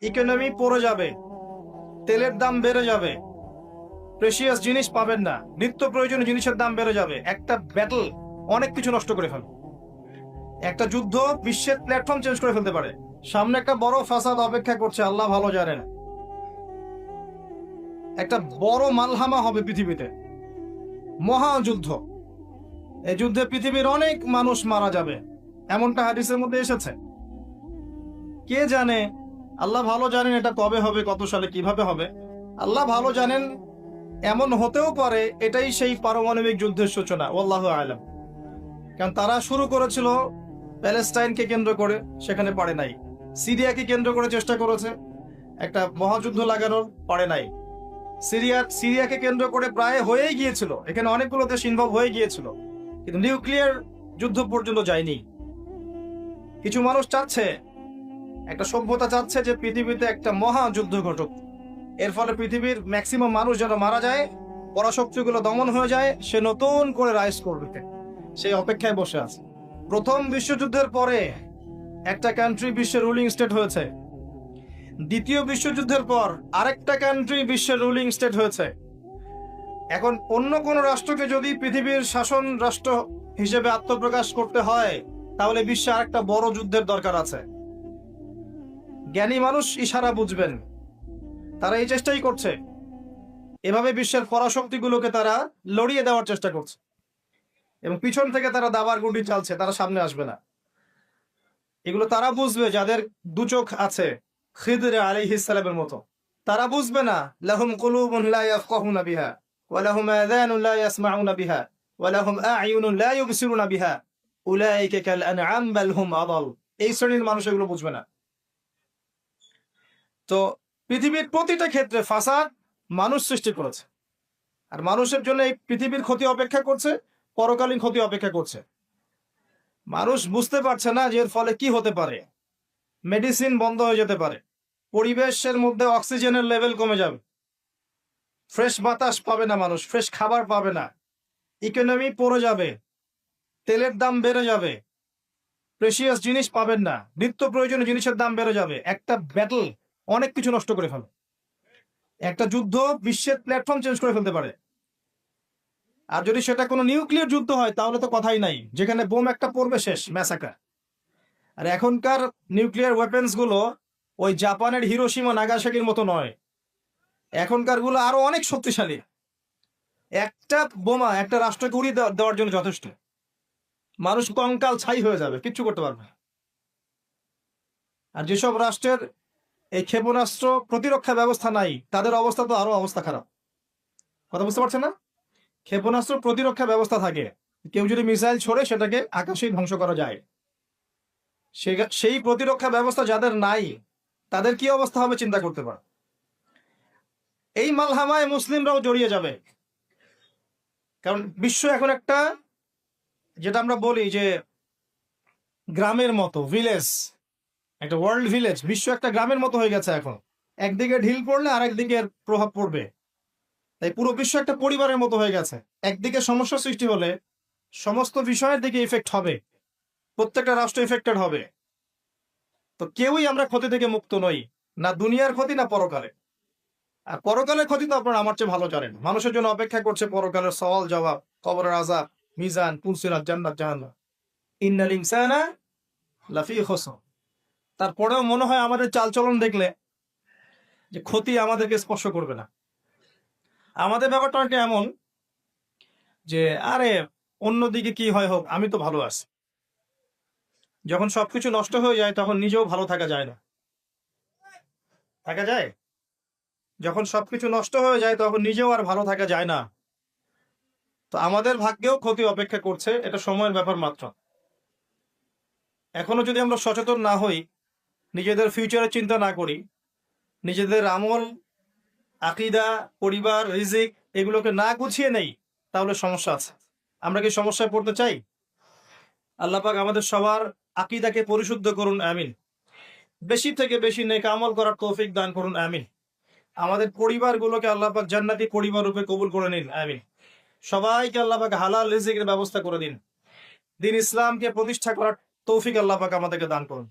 Economy পড়ে যাবে, তেলের দাম বেড়ে যাবে, প্রেশিয়াস জিনিস পাবেন না, নিত্য প্রয়োজনীয় জিনিসের দাম বেড়ে যাবে। একটা ব্যাটল অনেক কিছু নষ্ট করে ফেলবে। একটা যুদ্ধ বিশ্বের প্ল্যাটফর্ম চেঞ্জ করে ফেলতে পারে। সামনে একটা বড় ফাসাদ অপেক্ষা করছে, আল্লাহ ভালো জানেন। একটা বড় মালহামা হবে পৃথিবীতে, মহাযুদ্ধ। এই যুদ্ধে পৃথিবীর অনেক মানুষ মারা যাবে, এমনটা হাদিসের মধ্যে এসেছে। কে জানে, আল্লাহ ভালো জানেন এটা কবে হবে, কত সালে, কিভাবে হবে, আল্লাহ ভালো জানেন। এমন হতেও পারে এটাই সেই পারমাণবিক যুদ্ধের সূচনা, আল্লাহু আলাম। কারণ তারা শুরু করেছিল প্যালেস্টাইনকে কেন্দ্র করে, সেখানে পারে নাই। সিরিয়াকে কেন্দ্র করে চেষ্টা করেছে একটা মহাযুদ্ধ লাগানোর, পারে নাই। সিরিয়াকে কেন্দ্র করে প্রায় হয়েই গিয়েছিল, এখানে অনেকগুলো দেশ ইনভলভ হয়ে গিয়েছিল, কিন্তু নিউক্লিয়ার যুদ্ধ পর্যন্ত যায়নি। কিছু মানুষ চাচ্ছে, একটা সভ্যতা চাচ্ছে যে পৃথিবীতে একটা মহাযুদ্ধ ঘটুক, এর ফলে পৃথিবীর ম্যাক্সিমাম মানুষ যেন মারা যায়, পরাশক্তিগুলো দমন হয়ে যায়, সে নতুন করে রাইজ করবে, সেই অপেক্ষায় বসে আছে। প্রথম বিশ্বযুদ্ধের পরে একটা কান্ট্রি বিশ্বের রুলিং স্টেট হয়েছে, দ্বিতীয় বিশ্বযুদ্ধের পর আরেকটা কান্ট্রি বিশ্বের রুলিং স্টেট হয়েছে। এখন অন্য কোন রাষ্ট্রকে যদি পৃথিবীর শাসন রাষ্ট্র হিসেবে আত্মপ্রকাশ করতে হয়, তাহলে বিশ্বে আরেকটা বড় যুদ্ধের দরকার আছে। জ্ঞানী মানুষ ইশারা বুঝবেন, তারা এই চেষ্টাই করছে। এভাবে বিশ্বের পরাশক্তিগুলোকে তারা লড়িয়ে দেওয়ার চেষ্টা করছে, এবং পিছন থেকে তারা দাবার গুটি চালছে, তারা সামনে আসবে না। এগুলো তারা বুঝবে যাদের দু চোখ আছে, খিদর আলাইহিস সালামের মতো। তারা বুঝবে না, লাহুম কুলুবুন লা ইয়াফকাহুনা বিহা ওয়া লাহুম আযানুন লা ইয়াসমাউনা বিহা ওয়া লাহুম আ'য়ুনুন লা ইউবসিরুনা বিহা উলাইকা কাল আনআম বাল হুম আদাল। এই শ্রেণীর মানুষ এগুলো বুঝবে না। তো পৃথিবীর প্রতিটা ক্ষেত্রে ফাসাদ মানুষ সৃষ্টি করেছে, আর মানুষের জন্য এই পৃথিবীর ক্ষতি অপেক্ষা করছে, পরকালীন ক্ষতি অপেক্ষা করছে। মানুষ বুঝতে পারছে না যে এর ফলে কি হতে পারে। মেডিসিন বন্ধ হয়ে যেতে পারে, পরিবেশের মধ্যে অক্সিজেনের লেভেল কমে যাবে, ফ্রেশ বাতাস পাবে না মানুষ, ফ্রেশ খাবার পাবে না, ইকোনমি পড়ে যাবে, তেলের দাম বেড়ে যাবে, প্রেশিয়াস জিনিস পাবেন না, নিত্য প্রয়োজনীয় জিনিসের দাম বেড়ে যাবে। একটা ব্যাটল অনেক কিছু নষ্ট করে ফেলবে। একটা যুদ্ধ বিশ্বের প্ল্যাটফর্ম চেঞ্জ করে ফেলতে পারে। আর যদি সেটা কোনো নিউক্লিয়ার যুদ্ধ হয়, তাহলে তো কথাই নাই, যেখানে বোম একটা পড়বে, শেষ, ম্যাসাকার। আর এখনকার নিউক্লিয়ার ওয়েপেন্স গুলো ওই জাপানের হিরোশিমা নাগাসাকির মতো নয়, এখনকার গুলো আরো অনেক শক্তিশালী। একটা বোমা একটা রাষ্ট্রকে উড়িয়ে দেওয়ার জন্য যথেষ্ট, মানুষ কঙ্কাল ছাই হয়ে যাবে, কিচ্ছু করতে পারবে না। আর যেসব রাষ্ট্রের এই ক্ষেপণাস্ত্র প্রতিরক্ষা ব্যবস্থা নাই, তাদের অবস্থা তো আরো অবস্থা খারাপ। কথা বুঝতে পারছেন না? ক্ষেপণাস্ত্র প্রতিরক্ষা ব্যবস্থা থাকে, কেউ যদি মিসাইল ছোড়ে সেটাকে আকাশেই ধ্বংস করা যায়। সেই প্রতিরক্ষা ব্যবস্থা যাদের নাই, তাদের কি অবস্থা হবে চিন্তা করতে পার। এই মালহামায় মুসলিমরাও জড়িয়ে যাবে। কারণ বিশ্ব এখন একটা, যেটা আমরা বলি যে গ্রামের মতো, ভিলেজ, একটা ওয়ার্ল্ড ভিলেজ, বিশ্ব একটা গ্রামের মতো হয়ে গেছে এখন। একদিকে ঢিল পড়লে আরেকদিকে প্রভাব পড়বে, তাই পুরো বিশ্ব একটা পরিবারের মতো হয়ে গেছে। একদিকে সমস্যা সৃষ্টি হলে সমস্ত বিষয়ের দিকে ইফেক্ট হবে, প্রত্যেকটা রাষ্ট্র ইফেক্টেড হবে। তো কেউই আমরা ক্ষতি থেকে মুক্ত নই, না দুনিয়ার ক্ষতি না পরকালে। আর পরকালের ক্ষতি তো আপনারা আমার চেয়ে ভালো জানেন, মানুষের জন্য অপেক্ষা করছে পরকালের সওয়াল জবাব, কবরের আযাব, মিজান, পুলসিরাত, জান্নাত, জাহান্নাম। ইন্নাল ইনসানা লাফি খুসর। তারপরেও মনে হয় আমাদের চালচলন দেখলে যে ক্ষতি আমাদেরকে স্পর্শ করবে না। আমাদের ব্যাপারটা একটা এমন যে আরে অন্যদিকে কি হয় হোক, আমি তো ভালো আছি। যখন সবকিছু নষ্ট হয়ে যায় তখন নিজেও ভালো থাকা যায় না। থাকা যায়? যখন সবকিছু নষ্ট হয়ে যায় তখন নিজেও আর ভালো থাকা যায় না। তো আমাদের ভাগ্যেও ক্ষতি অপেক্ষা করছে, এটা সময়ের ব্যাপার মাত্র। এখনো যদি আমরা সচেতন না হই, নিজেদের ফিউচারের চিন্তা না করি, নিজেদের আমল, আকীদা, পরিবার, রিজিক এগুলোকে না গুছিয়ে নেই, তাহলে সমস্যা আছে। আমরা কি সমস্যায় পড়তে চাই? আল্লাহ পাক আমাদের সবার আকীদাকে পরিশুদ্ধ করুন, আমিন। বেশি থেকে বেশি নেক আমল করার তৌফিক দান করুন, আমিন। আমাদের পরিবারগুলোকে আল্লাহ পাক জান্নাতি পরিবার রূপে কবুল করে নিন, আমিন। সবাইকে আল্লাহ পাক হালাল রিজিকের ব্যবস্থা করে দিন। দিন ইসলামকে প্রতিষ্ঠা করার তৌফিক আল্লাহ পাক আমাদেরকে দান করুন।